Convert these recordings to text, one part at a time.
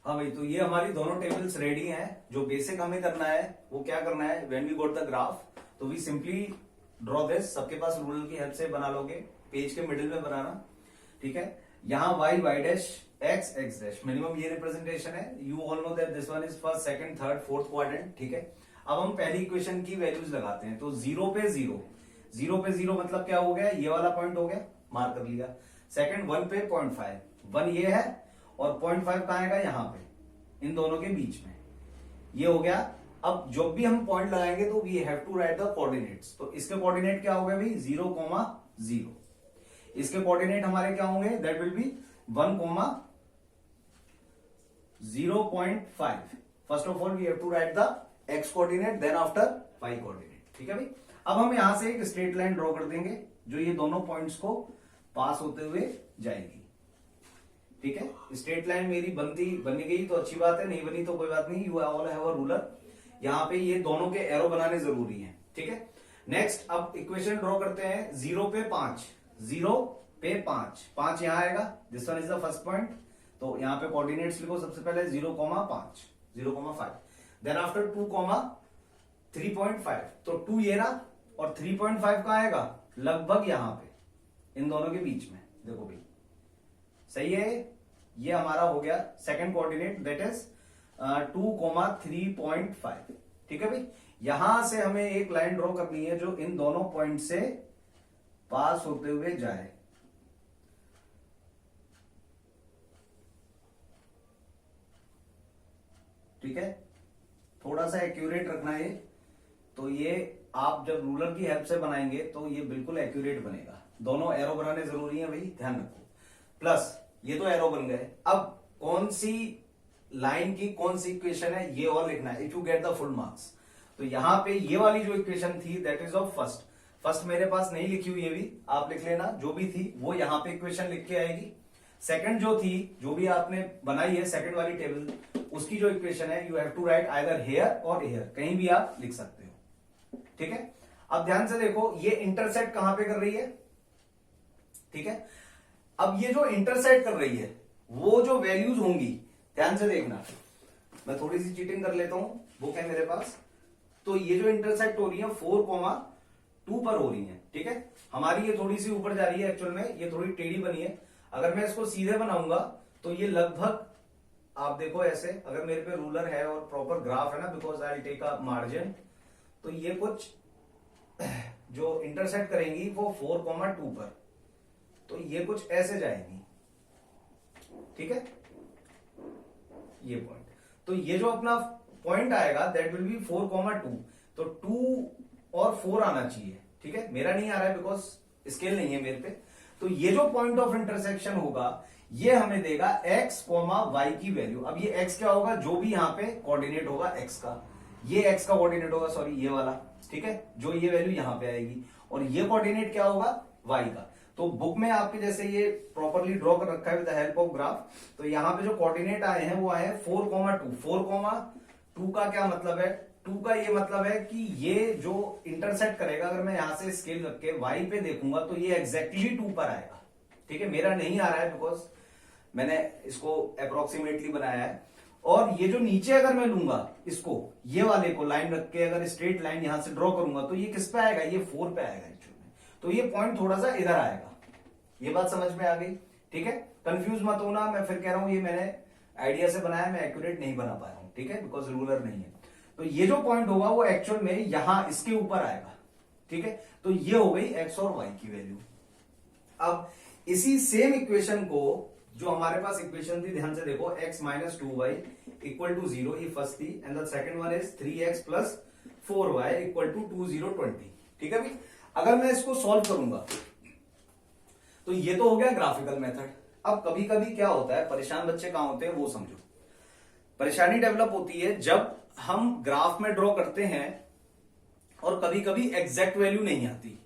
हाँ भाई, तो ये हमारी दोनों टेबल्स रेडी हैं। जो बेसिक हमें करना है वो क्या करना है, when we got the graph तो वी सिंपली ड्रॉ दिस। सबके पास रूलर की हेल्प से बना लोगे, पेज के मिडिल में बनाना, ठीक है। यहाँ y y dash x x dash minimum ये रिप्रेजेंटेशन है। You all know that this one is first second third fourth quadrant, ठीक है। अब हम पहली इक्वेशन की वैल्यूज लगाते हैं। तो 0 पे 0, 0 पे 0 मतलब क्या हो गया, ये वाला पॉइंट हो गया, मार्क कर लिया। सेकंड 1 पे 0.5, 1 ये है और 0.5 कहां आएगा, यहां पे इन दोनों के बीच में, ये हो गया। अब जब भी हम पॉइंट लगाएंगे तो we have to write the coordinates. तो इसके कोऑर्डिनेट क्या हो गए भाई, 0,0। इसके कोऑर्डिनेट हमारे क्या होंगे, that will be 1,0.5। First of all we have to write the x coordinate, then after y coordinate, ठीक है भाई। अब हम यहां से एक स्ट्रेट लाइन ड्रॉ कर देंगे जो ये दोनों पॉइंट्स को पास होते हुए जाएगी, ठीक है। स्ट्रेट लाइन मेरी बनी गई तो अच्छी बात है, नहीं बनी तो कोई बात नहीं। You all have a ruler, यहाँ पे ये दोनों के एरो बनाने जरूरी है, ठीक है। नेक्स्ट अब इक्वेशन ड्रॉ करते हैं। 0 पे 5, 0 पे 5, 5 यहां आएगा, this one is the first point. तो यहाँ पे कोऑर्डिनेट्स लिखो सबसे पहले 0,5, 0,5। देन आफ्टर 2,3.5, तो 2 ये रहा और 3.5 का आएगा लगभग यहां पे इन दोनों के बीच में, देखो भाई सही है। ये हमारा हो गया सेकंड कोऑर्डिनेट, दैट इज 2,3.5, ठीक है भाई। यहां से हमें एक लाइन ड्रॉ करनी है जो इन दोनों पॉइंट से पास होते हुए जाए, ठीक है। थोड़ा सा एक्यूरेट रखना है। तो ये आप जब रूलर की हेल्प से बनाएंगे तो ये बिल्कुल एक्यूरेट बनेगा। दोनों एरो बनाने जरूरी है भाई, ध्यान रखो। प्लस ये तो एरो बन गए। अब कौन सी लाइन की कौन सी इक्वेशन है ये और लिखना है, if you get the full marks. तो यहां पे ये वाली जो इक्वेशन थी दैट इज ऑफ फर्स्ट मेरे पास नहीं लिखी हुई है, भी आप लिख लेना। जो भी थी वो यहां पे इक्वेशन लिख के आएगी। सेकंड जो थी, जो भी आपने बनाई है सेकंड वाली टेबल, उसकी जो इक्वेशन है you have to write either here और हेयर, कहीं भी आप लिख सकते हो, ठीक है। अब ध्यान से देखो, ये इंटरसेक्ट कहां पे कर रही है, ठीक है। अब ये जो इंटरसेक्ट कर रही है वो जो वैल्यूज होंगी, ध्यान से देखना। मैं थोड़ी सी चीटिंग कर लेता हूं, बुक है मेरे पास। तो ये जो इंटरसेक्ट हो रही है 4,2 पर हो रही है, ठीक है। हमारी ये थोड़ी सी ऊपर जा रही है, एक्चुअल में ये थोड़ी टेढ़ी बनी है। अगर मैं इसको सीधे बनाऊंगा तो ये लगभग, आप देखो ऐसे, अगर मेरे पे रूलर है और प्रॉपर ग्राफ है ना, because I take a margin, तो ये कुछ जो इंटरसेक्ट करेंगी वो 4,2 पर, तो ये कुछ ऐसे जाएंगी, ठीक है। ये पॉइंट, तो ये जो अपना पॉइंट आएगा दैट विल बी 4,2। तो 2 और 4 आना चाहिए, ठीक है। मेरा नहीं आ रहा है बिकॉज स्केल नहीं है मेरे पे। तो ये जो पॉइंट ऑफ इंटरसेक्शन होगा ये हमें देगा x, y की वैल्यू। अब ये x क्या होगा, जो भी यहां पे कोऑर्डिनेट होगा x का, ये x का कोऑर्डिनेट होगा, सॉरी ये वाला, ठीक है, जो ये वैल्यू यहां पे आएगी। और ये कोऑर्डिनेट क्या होगा, y का। तो बुक में आपके जैसे ये प्रॉपरली ड्रॉ कर रखा है with the help of graph. तो यहां पे जो कोऑर्डिनेट आए हैं वो आए हैं 4,2। 4,2 का क्या मतलब है, 2 का ये मतलब है कि ये जो इंटरसेक्ट करेगा, अगर मैं यहां से स्केल रख के y पे देखूंगा तो ये एग्जैक्टली 2 पर आएगा, ठीक है। मेरा नहीं आ रहा है बिकॉज मैंने इसको अप्रोक्सीमेटली बनाया है। और ये जो नीचे अगर मैं लूंगा इसको, ये वाले को लाइन रख के अगर स्ट्रेट लाइन यहां से ड्रॉ करूंगा तो ये किस पे आएगा, ये 4 पे आएगा एक्चुअली में। तो ये पॉइंट थोड़ा सा इधर आएगा। ये बात समझ में आ गई, ठीक है। कंफ्यूज मत होना, मैं फिर कह रहा हूं ये मैंने आइडिया से बनाया, मैं एक्यूरेट नहीं बना पाया हूं, ठीक है, बिकॉज रूलर नहीं है। तो ये जो पॉइंट होगा वो एक्चुअल में यहां इसके ऊपर आएगा, ठीक है। तो ये हो गई एक्स और वाई की वैल्यू। अब इसी सेम इक्वेशन को, जो हमारे पास इक्वेशन थी, ध्यान से देखो, x minus 2y equal to 0, ये फर्स्ट थी। And the second one is 3x plus 4y equal to 2,020, ठीक है भाई। अगर मैं इसको सॉल्व करूंगा तो ये तो हो गया ग्राफिकल मेथड। अब कभी कभी क्या होता है, परेशान बच्चे कहां होते हैं वो समझो। परेशानी डेवलप होती है जब हम ग्राफ में ड्रॉ करते हैं और कभी कभी एग्जैक्ट वैल्यू नहीं आती।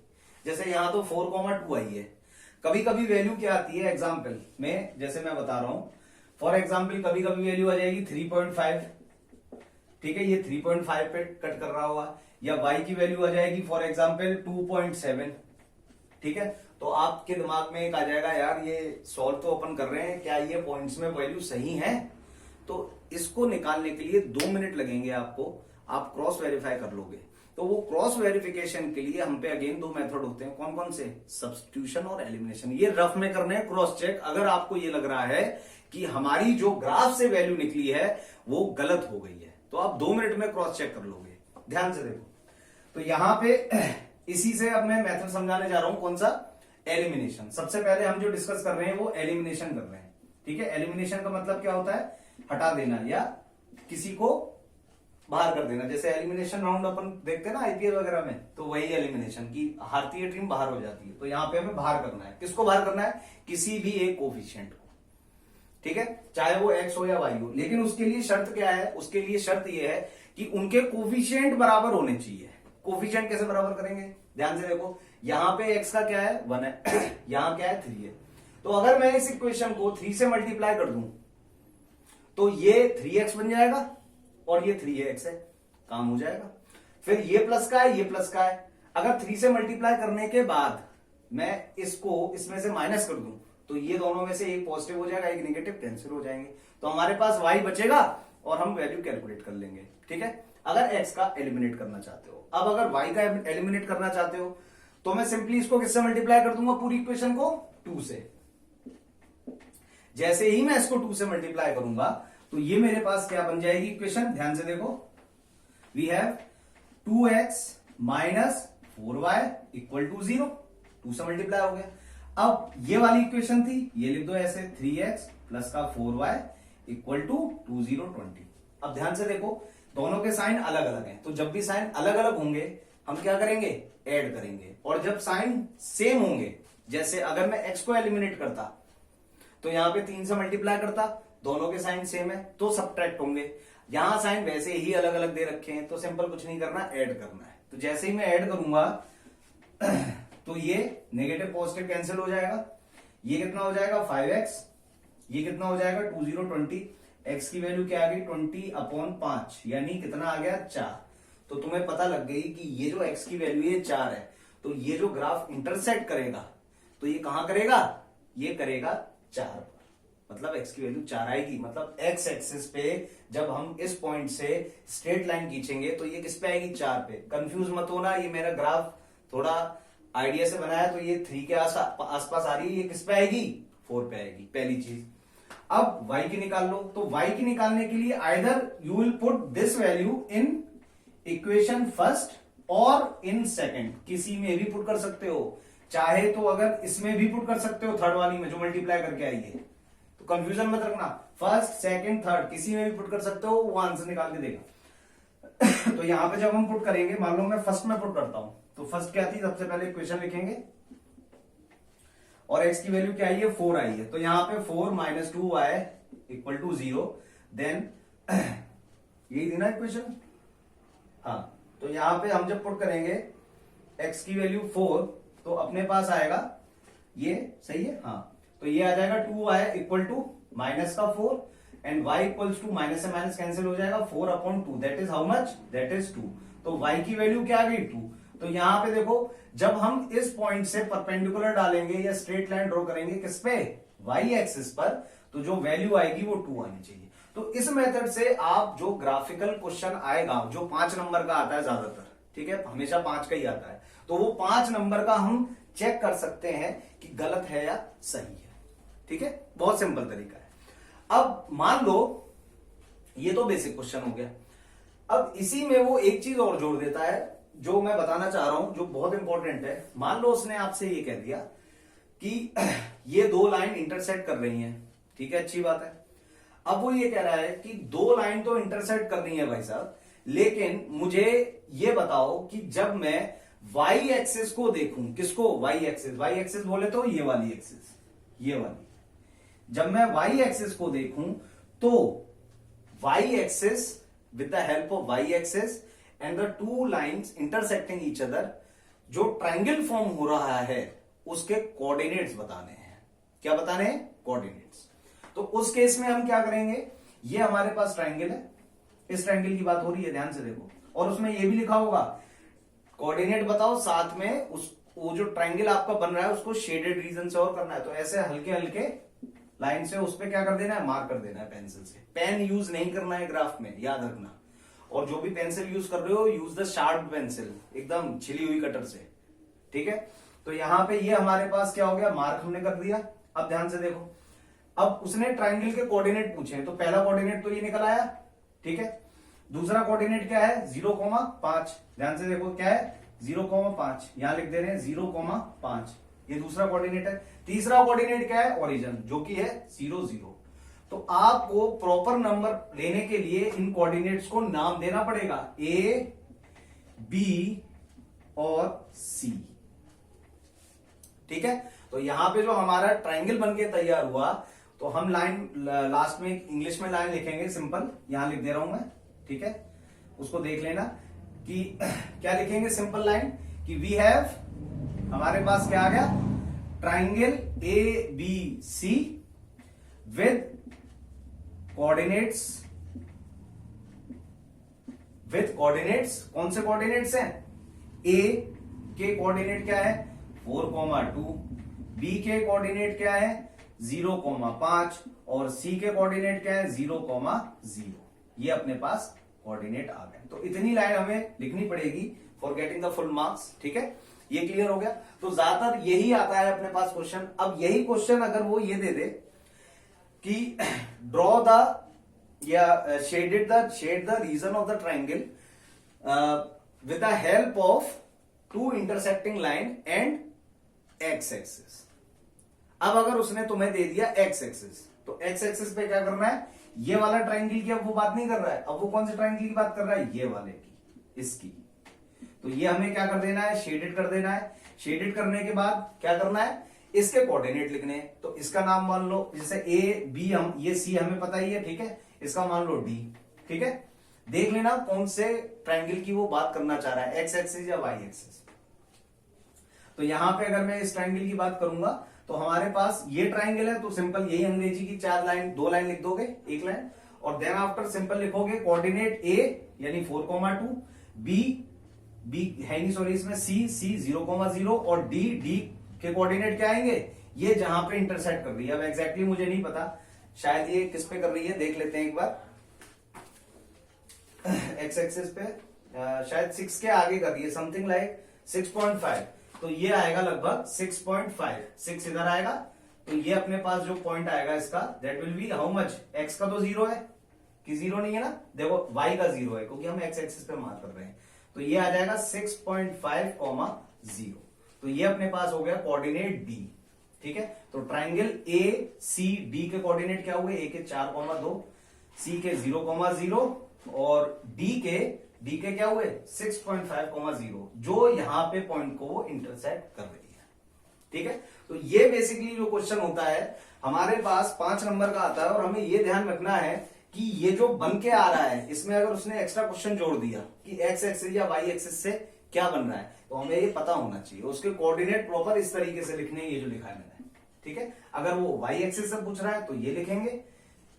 जैसे यहां तो 4,2 आई है, कभी कभी वैल्यू क्या आती है एग्जाम्पल में, जैसे मैं बता रहा हूं, फॉर एग्जाम्पल कभी कभी वैल्यू आ जाएगी 3.5, ठीक है, ये 3.5 पे कट कर रहा होगा। या y की वैल्यू आ जाएगी फॉर एग्जाम्पल 2.7, ठीक है। तो आपके दिमाग में एक आ जाएगा, यार ये सॉल्व तो अपन कर रहे हैं, क्या ये पॉइंट्स में वैल्यू सही है। तो इसको निकालने के लिए 2 मिनट लगेंगे आपको, आप क्रॉस वेरीफाई कर लोगे। तो वो क्रॉस वेरिफिकेशन के लिए हम पे अगेन 2 मेथड होते हैं, कौन कौन से, सब्स्टिट्यूशन और एलिमिनेशन। ये रफ में करने हैं क्रॉस चेक। अगर आपको ये लग रहा है कि हमारी जो ग्राफ से वैल्यू निकली है वो गलत हो गई है, तो आप 2 मिनट में क्रॉस चेक कर लोगे। ध्यान से देखो, तो यहां पे इसी से अब मैं मेथड समझाने जा रहा हूं, कौन सा, एलिमिनेशन। सबसे पहले हम जो डिस्कस कर रहे हैं वो एलिमिनेशन कर रहे हैं, ठीक है। एलिमिनेशन का मतलब क्या होता है, हटा देना या किसी को बाहर कर देना। जैसे एलिमिनेशन राउंड अपन देखते हैं ना आईपीएल वगैरह में, तो वही एलिमिनेशन की हारती है टीम, बाहर हो जाती है। तो यहां पे हमें बाहर करना है, किसको बाहर करना है, किसी भी एक कोफिशिएंट को, ठीक है, चाहे वो एक्स हो या वाई हो। लेकिन उसके लिए शर्त क्या है, उसके लिए शर्त ये है कि उनके कोफिशिएंट बराबर होने चाहिए। कोफिशिएंट कैसे बराबर करेंगे, ध्यान से देखो, यहां पे एक्स का क्या है, 1 है, यहां क्या है, 3 है। तो अगर मैं इस इक्वेशन को 3 से मल्टीप्लाई कर दूं तो ये 3x बन जाएगा और ये 3x है, काम हो जाएगा। फिर ये प्लस का है, ये प्लस का है। अगर 3 से मल्टीप्लाई करने के बाद मैं इसको इसमें से माइनस कर दूं तो ये दोनों में से एक पॉजिटिव हो जाएगा, एक नेगेटिव, कैंसिल हो जाएंगे। तो हमारे पास y बचेगा और हम वैल्यू कैलकुलेट कर लेंगे, ठीक है, अगर x का एलिमिनेट करना चाहते हो। अब अगर y का एलिमिनेट करना चाहते हो तो मैं सिंपली इसको किससे मल्टीप्लाई कर दूंगा, पूरी इक्वेशन को 2 से। जैसे ही मैं इसको 2 से मल्टीप्लाई करूंगा तो ये मेरे पास क्या बन जाएगी इक्वेशन, ध्यान से देखो, we have 2x minus 4y equal to 0। 2 से मल्टीप्लाई हो गया। अब ये वाली इक्वेशन थी, ये लिख दो ऐसे, 3x प्लस का 4y इक्वल टू 2020। अब ध्यान से देखो, दोनों के साइन अलग अलग हैं, तो जब भी साइन अलग अलग होंगे हम क्या करेंगे, ऐड करेंगे। और जब साइन सेम होंगे, जैसे अगर मैं x को एलिमिनेट करता तो यहां पे 3 से मल्टीप्लाई करता, दोनों के साइन सेम है तो सब्ट्रैक्ट होंगे। यहां साइन वैसे ही अलग अलग दे रखे हैं तो सिंपल कुछ नहीं करना, ऐड करना है। तो जैसे ही मैं ऐड करूंगा तो ये नेगेटिव पॉजिटिव कैंसिल हो जाएगा। ये कितना हो जाएगा, 5x, ये कितना हो जाएगा, 2020। x की वैल्यू क्या आ गई, 20/5, यानी कितना आ गया, 4। तो तुम्हें पता लग गई कि ये जो x की वैल्यू है 4 है, तो ये जो ग्राफ इंटरसेक्ट करेगा तो ये कहां करेगा, ये करेगा 4 पर, मतलब x की वैल्यू 4 आएगी। मतलब x एक्सिस पे जब हम इस पॉइंट से स्ट्रेट लाइन खींचेंगे तो ये किस पे आएगी, 4 पे। कंफ्यूज मत होना, ये मेरा ग्राफ थोड़ा आइडिया से बनाया तो ये 3 के आसपास आ रही है, ये किस पे आएगी, 4 पे आएगी, पहली चीज। अब y की निकाल लो, तो y की निकालने के लिए either you will put this value in equation first और इन सेकेंड, किसी में भी पुट कर सकते हो। चाहे तो अगर इसमें भी पुट कर सकते हो, थर्ड वाली में जो मल्टीप्लाई करके आई है, तो कंफ्यूजन मत रखना, फर्स्ट सेकंड थर्ड किसी में भी पुट कर सकते हो, वो आंसर निकाल के देगा। तो यहां पे जब हम पुट करेंगे, मान लो मैं फर्स्ट में पुट करता हूं, तो फर्स्ट क्या थी, सबसे पहले इक्वेशन लिखेंगे और x की वैल्यू क्या आई है, 4 आई है। तो यहां पे 4 minus 2y equal to 0। Then यही थी ना इक्वेशन, हाँ। तो यहां पे हम जब पुट करेंगे x की वैल्यू 4 तो अपने पास आएगा ये, सही है, हाँ। तो ये आ जाएगा 2y इक्वल टू माइनस का 4 and y equals to, minus से माइनस कैंसिल हो जाएगा, 4/2, that is how much, that is 2। तो y की वैल्यू क्या आ गई, 2। तो यहां पे देखो, जब हम इस पॉइंट से परपेंडिकुलर डालेंगे या स्ट्रेट लाइन ड्रॉ करेंगे किस पे, y एक्सिस पर, तो जो वैल्यू आएगी वो 2 आनी चाहिए। तो इस मेथड से आप जो ग्राफिकल क्वेश्चन आएगा, जो 5 नंबर का आता है ज्यादातर, ठीक है, हमेशा 5 का ही आता है, तो वो 5 नंबर का हम चेक कर सकते हैं कि गलत है या सही है, ठीक है। बहुत सिंपल तरीका है। अब मान लो ये तो बेसिक क्वेश्चन हो गया। अब इसी में वो एक चीज और जोड़ देता है जो मैं बताना चाह रहा हूं, जो बहुत इंपॉर्टेंट है। मान लो उसने आपसे ये कह दिया कि ये 2 लाइन इंटरसेक्ट कर रही हैं, ठीक है, अच्छी बात है। अब वो ये कह रहा है कि 2 लाइन तो इंटरसेक्ट कर रही है भाई साहब, लेकिन मुझे ये बताओ कि जब मैं y एक्सिस को देखूं, किसको, y एक्सिस बोले तो ये वाली एक्सिस, ये वाली, जब मैं y एक्सिस को देखूं तो y axis with the help of y axis and the 2 lines intersecting each other, जो ट्रायंगल फॉर्म हो रहा है उसके कोऑर्डिनेट्स बताने हैं। क्या बताने हैं, कोऑर्डिनेट्स। तो उस केस में हम क्या करेंगे, ये हमारे पास ट्रायंगल है, इस ट्रायंगल की बात हो रही है, ध्यान से देखो, और उसमें ये भी लिखा होगा कोऑर्डिनेट बताओ, साथ में उस वो जो ट्रायंगल आपका बन रहा है उसको शेडेड रीजन से और करना है। तो ऐसे हल्के हल्के लाइन से उस पर क्या कर देना है, मार्क कर देना है पेंसिल से। पेन यूज नहीं करना है ग्राफ में, याद रखना। और जो भी पेंसिल यूज कर रहे हो, यूज द शार्प पेंसिल, एकदम छिली हुई कटर से, ठीक है। तो यहां पे ये हमारे पास क्या हो गया, मार्क हमने कर दिया। अब ध्यान से देखो, अब उसने ट्राइंगल के कोऑर्डिनेट पूछे, तो पहला कोऑर्डिनेट तो ये निकल आया, ठीक है। दूसरा कोऑर्डिनेट क्या है, 0,5। ध्यान से देखो क्या है, 0,5, यहां लिख दे रहे हैं 0,5, ये दूसरा कोऑर्डिनेट है। तीसरा कोऑर्डिनेट क्या है, ओरिजिन, जो कि है 0, 0। तो आपको प्रॉपर नंबर लेने के लिए इन कोऑर्डिनेट्स को नाम देना पड़ेगा, ए, बी और सी, ठीक है। तो यहां पे जो हमारा ट्राइंगल बनके तैयार हुआ, तो हम लाइन लास्ट में इंग्लिश में लाइन लिखेंगे सिंपल, यहां लिख दे रहा हूं मैं, ठीक है। उसको देख लेना कि क्या लिखेंगे सिंपल लाइन, कि वी हैव, हमारे पास क्या आ गया, triangle A B C with coordinates, कौन से कोऑर्डिनेट्स हैं, ए के कोऑर्डिनेट क्या है 4,2, बी के कोऑर्डिनेट क्या है 0,5 और सी के कोऑर्डिनेट क्या है 0,0। ये अपने पास कोऑर्डिनेट आ गए। तो इतनी लाइन हमें लिखनी पड़ेगी for getting the full marks, ठीक है। ये क्लियर हो गया। तो ज्यादातर यही आता है अपने पास क्वेश्चन। अब यही क्वेश्चन अगर वो ये दे दे कि ड्रॉ द या shade the region of the triangle with the help of two intersecting line and x axis. अब अगर उसने तुम्हें दे दिया एक्स एक्सिस, तो एक्स एक्सिस पे क्या करना है, ये वाला ट्राइंगल की अब वो बात नहीं कर रहा है, अब वो कौन से ट्राइंगल की बात कर रहा है, ये वाले की, इसकी। तो ये हमें क्या कर देना है, शेडेड कर देना है। शेडेड करने के बाद क्या करना है, इसके कोऑर्डिनेट लिखने हैं। तो इसका नाम मान लो, जैसे ए बी, हम ये सी हमें पता ही है, ठीक है, इसका मान लो डी, ठीक है। देख लेना कौन से ट्राइंगल की वो बात करना चाह रहा है, एक्स एक्सिस या वाई एक्सिस। तो यहां पे अगर मैं इस ट्राइंगल की बात करूंगा, तो हमारे पास ये ट्राइंगल है, तो सिंपल यही अंग्रेजी की 4 लाइन, 2 लाइन लिख दोगे, 1 लाइन, और देन आफ्टर सिंपल लिखोगे कोऑर्डिनेट ए यानी 4,2, बी है नहीं सॉरी इसमें, सी 0,0 और डी के कोऑर्डिनेट क्या आएंगे, ये जहां पे इंटरसेक्ट कर रही है। अब एग्जैक्टली मुझे नहीं पता, शायद ये किस पे कर रही है, देख लेते हैं एक बार। एक्स एक्सिस पे शायद 6 के आगे कर रही है, समथिंग लाइक 6.5, तो ये आएगा लगभग 6.5, 6 इधर आएगा। तो ये अपने पास जो पॉइंट आएगा इसका, that will B how much, x का तो 0 है कि 0 नहीं है ना, देखो वाई का 0 है क्योंकि हम एक्स एक्सिस पे मार्क कर रहे हैं। तो ये आ जाएगा 6.5,0। तो ये अपने पास हो गया कोऑर्डिनेट डी, ठीक है। तो ट्राइंगल ए सी डी के कोऑर्डिनेट क्या हुए, ए के 4,2, सी के 0,0 और डी के क्या हुए 6.5,0, जो यहां पे पॉइंट को वो इंटरसेक्ट कर रही है, ठीक है। तो ये बेसिकली जो क्वेश्चन होता है हमारे पास 5 नंबर का आता है, और हमें ये ध्यान रखना है कि ये जो बन के आ रहा है, इसमें अगर उसने एक्स्ट्रा क्वेश्चन जोड़ दिया कि एक्स एक्सिस या वाई एक्सिस से क्या बन रहा है, तो हमें ये पता होना चाहिए। उसके कोऑर्डिनेट प्रॉपर इस तरीके से लिखने हैं, ये जो लिखा है मैंने, ठीक है। अगर वो वाई एक्सिस से पूछ रहा है तो ये लिखेंगे,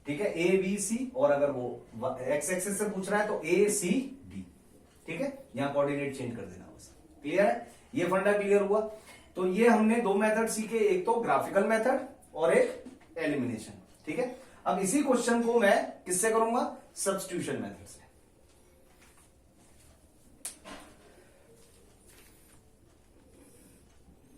ठीक है, ए बी सी, और अगर वो एक्स एक्सिस से पूछ रहा है तो ए सी डी, ठीक है। यहां कोऑर्डिनेट चेंज कर देना बस, क्लियर है। ये फंडा क्लियर हुआ। तो ये हमने 2 मेथड सीखे, एक तो ग्राफिकल मेथड और एक एलिमिनेशन, ठीक है। अब इसी क्वेश्चन को मैं किससे करूंगा, सब्स्टिट्यूशन मेथड से।